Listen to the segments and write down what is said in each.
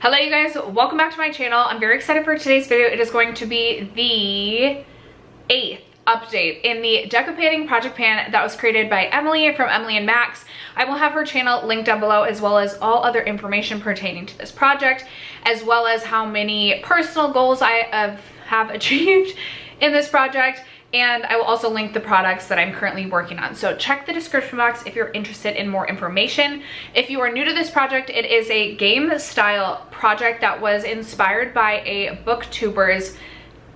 Hello you guys, welcome back to my channel. I'm very excited for today's video. It is going to be the 8th update in the Deco Painting project pan that was created by Emily from Emily and Max. I will have her channel linked down below, as well as all other information pertaining to this project, as well as how many personal goals I have achieved in this project. And I will also link the products that I'm currently working on. So check the description box if you're interested in more information. If you are new to this project, it is a game style project that was inspired by a booktuber's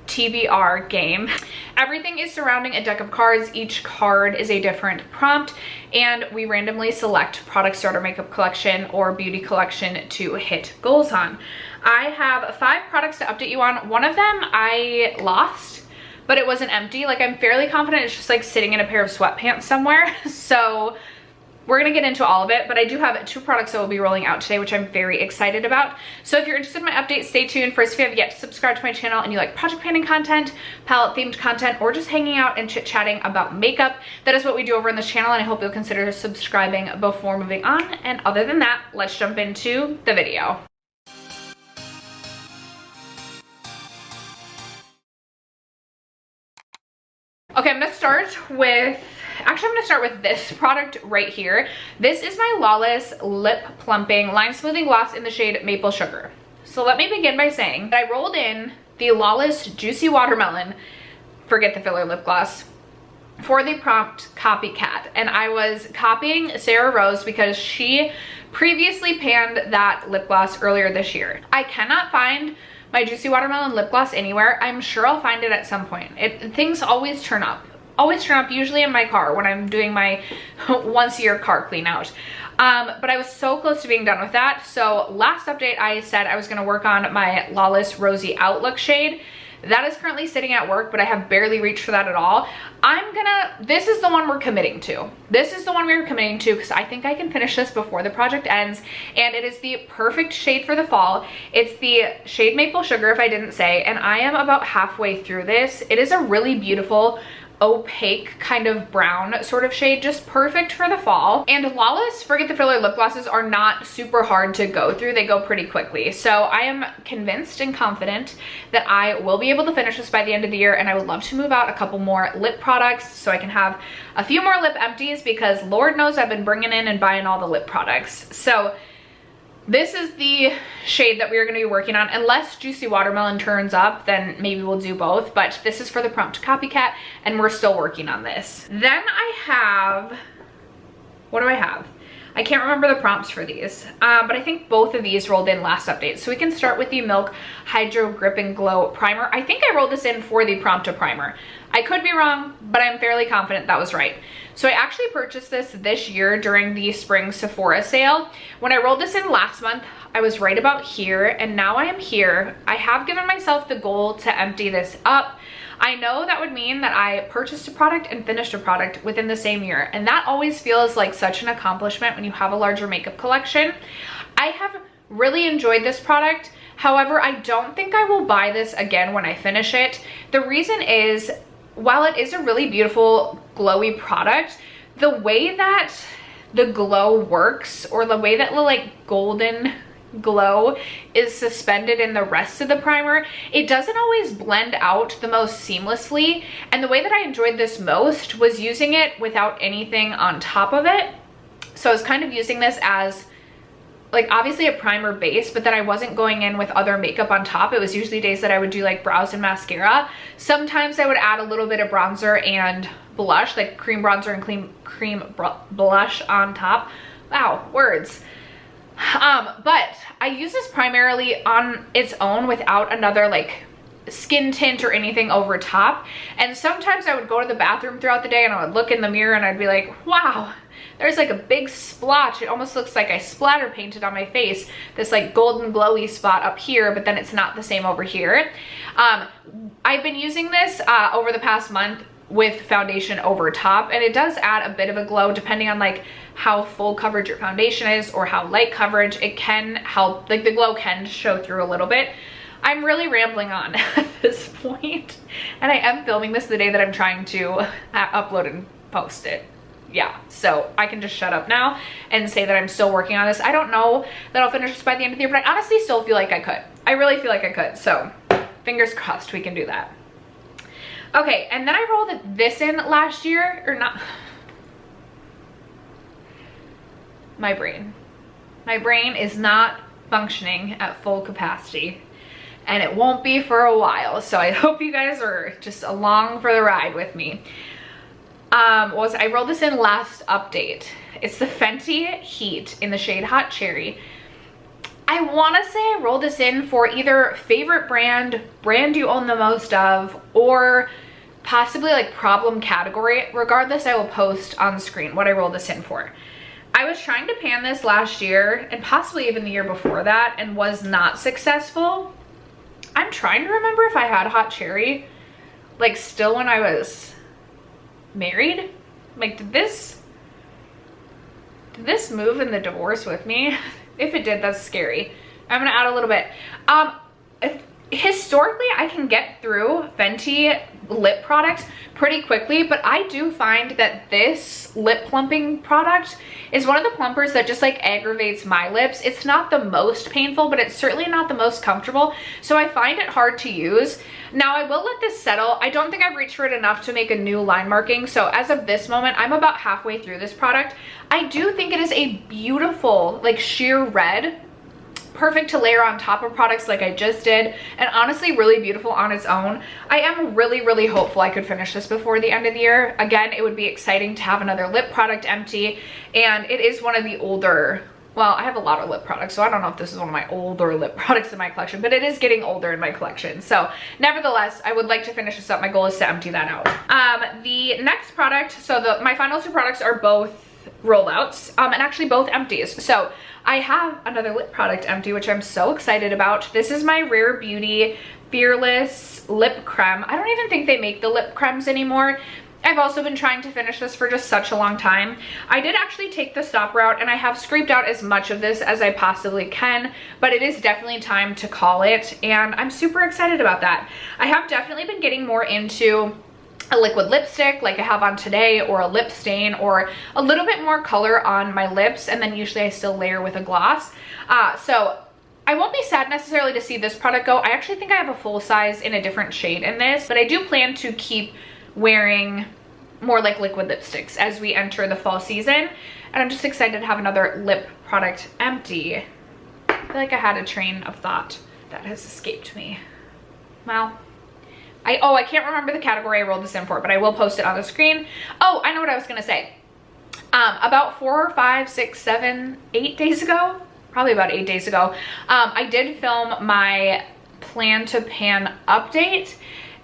TBR game. Everything is surrounding a deck of cards. Each card is a different prompt, and we randomly select product, starter, makeup collection, or beauty collection to hit goals on. I have 5 products to update you on. One of them I lost, but it wasn't empty. Like, I'm fairly confident it's just like sitting in a pair of sweatpants somewhere. So we're gonna get into all of it, but I do have 2 products that will be rolling out today, which I'm very excited about. So if you're interested in my update, stay tuned. First, if you have yet to subscribe to my channel and you like project painting content, palette themed content, or just hanging out and chit chatting about makeup, that is what we do over in this channel, and I hope you'll consider subscribing before moving on. And other than that, let's jump into the video. Okay, I'm gonna start with this product right here. This is my Lawless Lip Plumping Line Smoothing Gloss in the shade Maple Sugar. So let me begin by saying that I rolled in the Lawless Juicy Watermelon, forget the filler lip gloss, for the prompt copycat. And I was copying Sarah Rose because she previously panned that lip gloss earlier this year. I cannot find my Juicy Watermelon lip gloss anywhere. I'm sure I'll find it at some point. Things always turn up. Usually in my car when I'm doing my once a year car clean out. But I was so close to being done with that. So last update, I said I was gonna work on my Lawless Rosy Outlook shade. That is currently sitting at work, but I have barely reached for that at all. This is the one we're committing to. This is the one we're committing to because I think I can finish this before the project ends, and it is the perfect shade for the fall. It's the shade Maple Sugar, if I didn't say, and I am about halfway through this. It is a really beautiful, opaque kind of brown sort of shade, just perfect for the fall. And Lawless forget the filler lip glosses are not super hard to go through. They go pretty quickly. So I am convinced and confident that I will be able to finish this by the end of the year, and I would love to move out a couple more lip products so I can have a few more lip empties, because Lord knows I've been bringing in and buying all the lip products. So this is the shade that we are going to be working on. Unless Juicy Watermelon turns up, then maybe we'll do both. But this is for the prompt copycat, and we're still working on this. Then I have, what do I have? I can't remember the prompts for these, but I think both of these rolled in last update. So we can start with the Milk Hydro Grip and Glow Primer. I think I rolled this in for the prompt to primer. I could be wrong, but I'm fairly confident that was right. So I actually purchased this year during the spring Sephora sale. When I rolled this in last month, I was right about here, and now I am here. I have given myself the goal to empty this up. I know that would mean that I purchased a product and finished a product within the same year, and that always feels like such an accomplishment when you have a larger makeup collection. I have really enjoyed this product. However, I don't think I will buy this again when I finish it. The reason is, while it is a really beautiful glowy product, the way that the glow works, or the way that the like golden glow is suspended in the rest of the primer, it doesn't always blend out the most seamlessly. And the way that I enjoyed this most was using it without anything on top of it. So I was kind of using this as like obviously a primer base, but then I wasn't going in with other makeup on top. It was usually days that I would do like brows and mascara. Sometimes I would add a little bit of bronzer and blush, like cream bronzer and cream blush on top. Wow, words. But I use this primarily on its own without another like skin tint or anything over top. And sometimes I would go to the bathroom throughout the day and I would look in the mirror and I'd be like, wow, there's like a big splotch. It almost looks like I splatter painted on my face, this like golden glowy spot up here, but then it's not the same over here. I've been using this over the past month with foundation over top, and it does add a bit of a glow depending on like how full coverage your foundation is or how light coverage. It can help, like the glow can show through a little bit. I'm really rambling on at this point, and I am filming this the day that I'm trying to upload and post it. yeah, so I can just shut up now and say that I'm still working on this. I don't know that I'll finish this by the end of the year, but I honestly still feel like I could. I really feel like I could, so fingers crossed we can do that. Okay, and then I rolled this in last year, or not. My brain is not functioning at full capacity, and it won't be for a while, so I hope you guys are just along for the ride with me. I rolled this in last update. It's the Fenty Heat in the shade Hot Cherry. I want to say I rolled this in for either favorite brand you own the most of, or possibly like problem category. Regardless, I will post on screen what I rolled this in for. I was trying to pan this last year and possibly even the year before that and was not successful. I'm trying to remember if I had Hot Cherry like still when I was married. Like, did this move in the divorce with me? If it did, that's scary. I'm gonna add a little bit. Historically, I can get through Fenty lip products pretty quickly, but I do find that this lip plumping product is one of the plumpers that just like aggravates my lips. It's not the most painful, but it's certainly not the most comfortable, so I find it hard to use. Now I will let this settle. I don't think I've reached for it enough to make a new line marking, so as of this moment, I'm about halfway through this product. I do think it is a beautiful, like, sheer red. Perfect to layer on top of products like I just did, and honestly really beautiful on its own. I am really hopeful I could finish this before the end of the year. Again, it would be exciting to have another lip product empty, and it is one of the older, well, I have a lot of lip products, so I don't know if this is one of my older lip products in my collection, but it is getting older in my collection. So nevertheless, I would like to finish this up. My goal is to empty that out. The next product, so my final two products are both rollouts, and actually both empties. So I have another lip product empty, which I'm so excited about. This is my Rare Beauty Fearless Lip Creme. I don't even think they make the lip cremes anymore. I've also been trying to finish this for just such a long time. I did actually take the stop route, and I have scraped out as much of this as I possibly can, but it is definitely time to call it, and I'm super excited about that. I have definitely been getting more into a liquid lipstick like I have on today, or a lip stain, or a little bit more color on my lips, and then usually I still layer with a gloss. So I won't be sad necessarily to see this product go. I actually think I have a full size in a different shade in this, but I do plan to keep wearing more like liquid lipsticks as we enter the fall season, and I'm just excited to have another lip product empty. I feel like I had a train of thought that has escaped me. Well, I can't remember the category I rolled this in for, but I will post it on the screen. Oh, I know what I was gonna say. About 4, 5, 6, 7, 8 days ago, probably about 8 days ago, I did film my plan to pan update,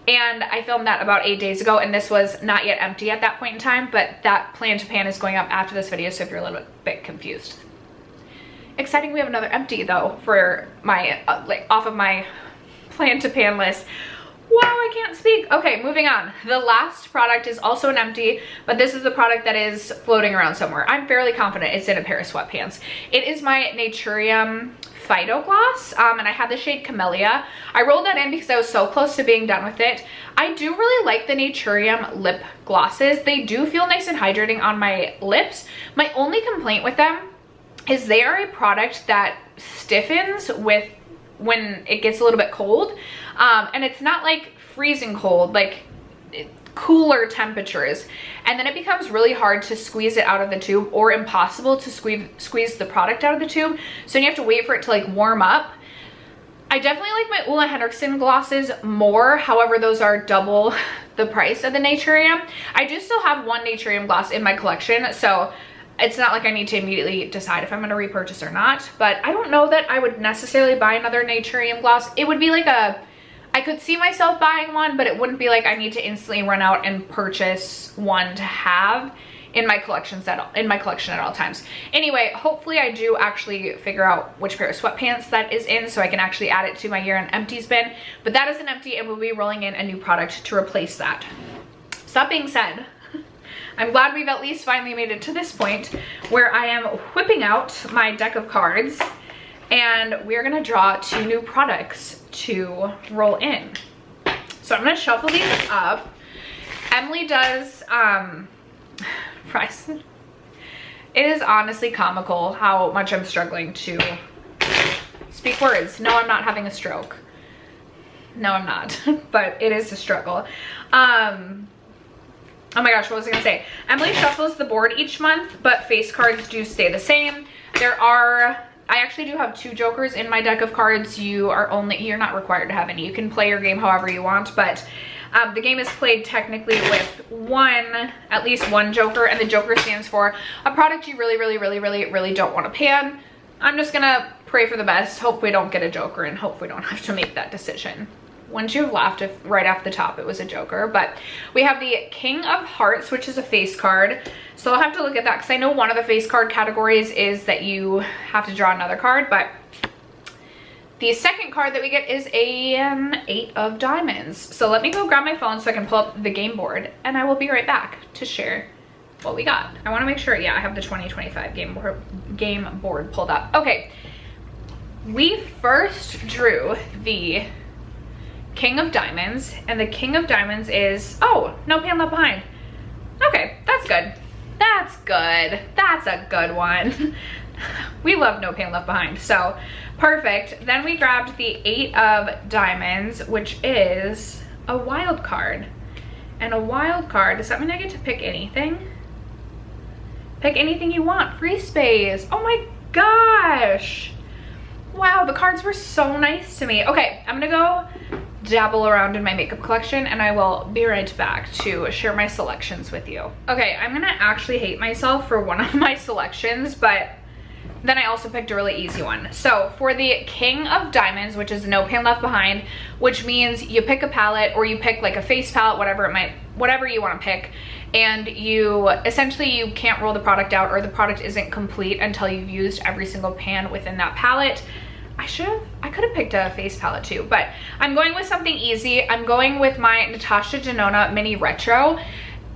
and I filmed that about 8 days ago, and this was not yet empty at that point in time, but that plan to pan is going up after this video, so if you're a little bit confused. Exciting, we have another empty though for my, like, off of my plan to pan list. Wow, I can't speak. Okay, moving on. The last product is also an empty, but this is the product that is floating around somewhere. I'm fairly confident it's in a pair of sweatpants. It is my Naturium Fido Gloss, and I had the shade Camellia. I rolled that in because I was so close to being done with it. I do really like the Naturium lip glosses. They do feel nice and hydrating on my lips. My only complaint with them is they are a product that stiffens with when it gets a little bit cold, and it's not like freezing cold, like cooler temperatures, and then it becomes really hard to squeeze it out of the tube, or impossible to squeeze the product out of the tube, so you have to wait for it to like warm up. I definitely like my Ole Henriksen glosses more, however those are double the price of the Naturium. I do still have one Naturium gloss in my collection, so it's not like I need to immediately decide if I'm going to repurchase or not, but I don't know that I would necessarily buy another Naturium gloss. It would be like I could see myself buying one, but it wouldn't be like I need to instantly run out and purchase one to have in my collection at all times. Anyway, hopefully I do actually figure out which pair of sweatpants that is in, so I can actually add it to my year-end empties bin, but that is an empty, and we'll be rolling in a new product to replace that. So that being said, I'm glad we've at least finally made it to this point where I am whipping out my deck of cards, and we're gonna draw 2 new products to roll in. So I'm gonna shuffle these up. Emily does, fries. It is honestly comical how much I'm struggling to speak words. No, I'm not having a stroke. No, I'm not, but it is a struggle. Oh my gosh, what was I gonna say? Emily shuffles the board each month, but face cards do stay the same. I actually do have 2 jokers in my deck of cards. You're not required to have any. You can play your game however you want, but the game is played technically with at least one joker, and the joker stands for a product you really don't want to pan. I'm just gonna pray for the best, hope we don't get a joker, and hope we don't have to make that decision. Wouldn't you have laughed if right off the top it was a joker? But we have the King of Hearts, which is a face card. So I'll have to look at that because I know one of the face card categories is that you have to draw another card, but the second card that we get is an 8 of diamonds. So let me go grab my phone so I can pull up the game board, and I will be right back to share what we got. I want to make sure, yeah, I have the 2025 game board pulled up. Okay, we first drew the King of Diamonds, and the King of Diamonds is, oh, no pan left behind. Okay, that's good. That's good. That's a good one. We love no pan left behind, so perfect. Then we grabbed the 8 of Diamonds, which is a wild card. And a wild card, does that mean I get to pick anything? Pick anything you want. Free space. Oh my gosh. Wow, the cards were so nice to me. Okay, I'm gonna go dabble around in my makeup collection, and I will be right back to share my selections with you. Okay, I'm gonna actually hate myself for one of my selections, but then I also picked a really easy one. So for the King of Diamonds, which is no pan left behind, which means you pick a palette, or you pick like a face palette, whatever you want to pick, and you can't roll the product out, or the product isn't complete until you've used every single pan within that palette. I could have picked a face palette too, but I'm going with something easy. I'm going with my Natasha Denona Mini Retro.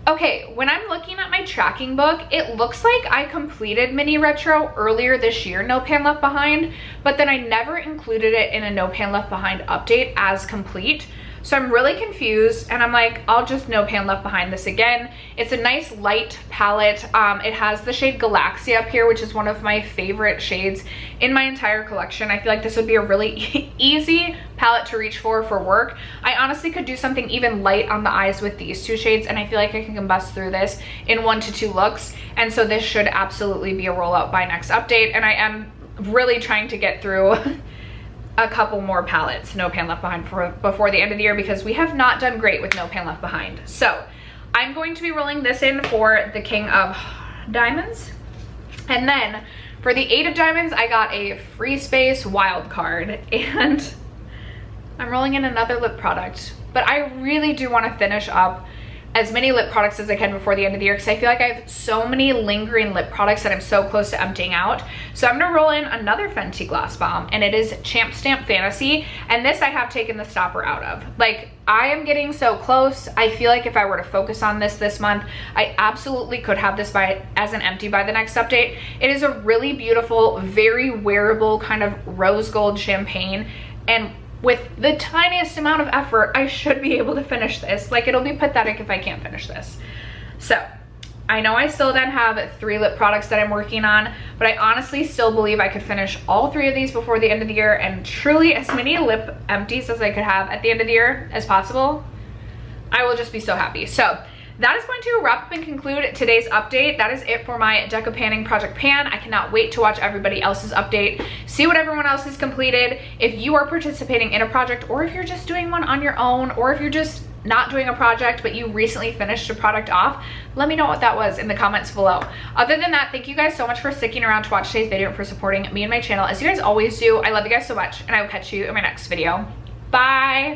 Okay, when I'm looking at my tracking book, it looks like I completed Mini Retro earlier this year, no pan left behind, but then I never included it in a no pan left behind update as complete. So I'm really confused, and I'm like, I'll just no pan left behind this again. It's a nice light palette. It has the shade Galaxia up here, which is one of my favorite shades in my entire collection. I feel like this would be a really easy palette to reach for work. I honestly could do something even light on the eyes with these 2 shades, and I feel like I can combust through this in 1 to 2 looks. And so this should absolutely be a rollout by next update, and I am really trying to get through a couple more palettes, no pan left behind, before the end of the year, because we have not done great with no pan left behind. So I'm going to be rolling this in for the King of Diamonds. And then for the 8 of Diamonds, I got a free space wild card, and I'm rolling in another lip product. But I really do want to finish up as many lip products as I can before the end of the year, because I feel like I have so many lingering lip products that I'm so close to emptying out. So I'm gonna roll in another Fenty Gloss Bomb, and it is Champ Stamp Fantasy, and this I have taken the stopper out of. Like, I am getting so close. I feel like if I were to focus on this month, I absolutely could have this as an empty by the next update. It is a really beautiful, very wearable kind of rose gold champagne, and with the tiniest amount of effort, I should be able to finish this. Like, it'll be pathetic if I can't finish this. So I know I still then have 3 lip products that I'm working on, but I honestly still believe I could finish all 3 of these before the end of the year, and truly as many lip empties as I could have at the end of the year as possible. I will just be so happy. So that is going to wrap up and conclude today's update. That is it for my Deco Panning Project Pan. I cannot wait to watch everybody else's update, see what everyone else has completed. If you are participating in a project, or if you're just doing one on your own, or if you're just not doing a project but you recently finished a product off, let me know what that was in the comments below. Other than that, thank you guys so much for sticking around to watch today's video and for supporting me and my channel, as you guys always do. I love you guys so much, and I will catch you in my next video. Bye.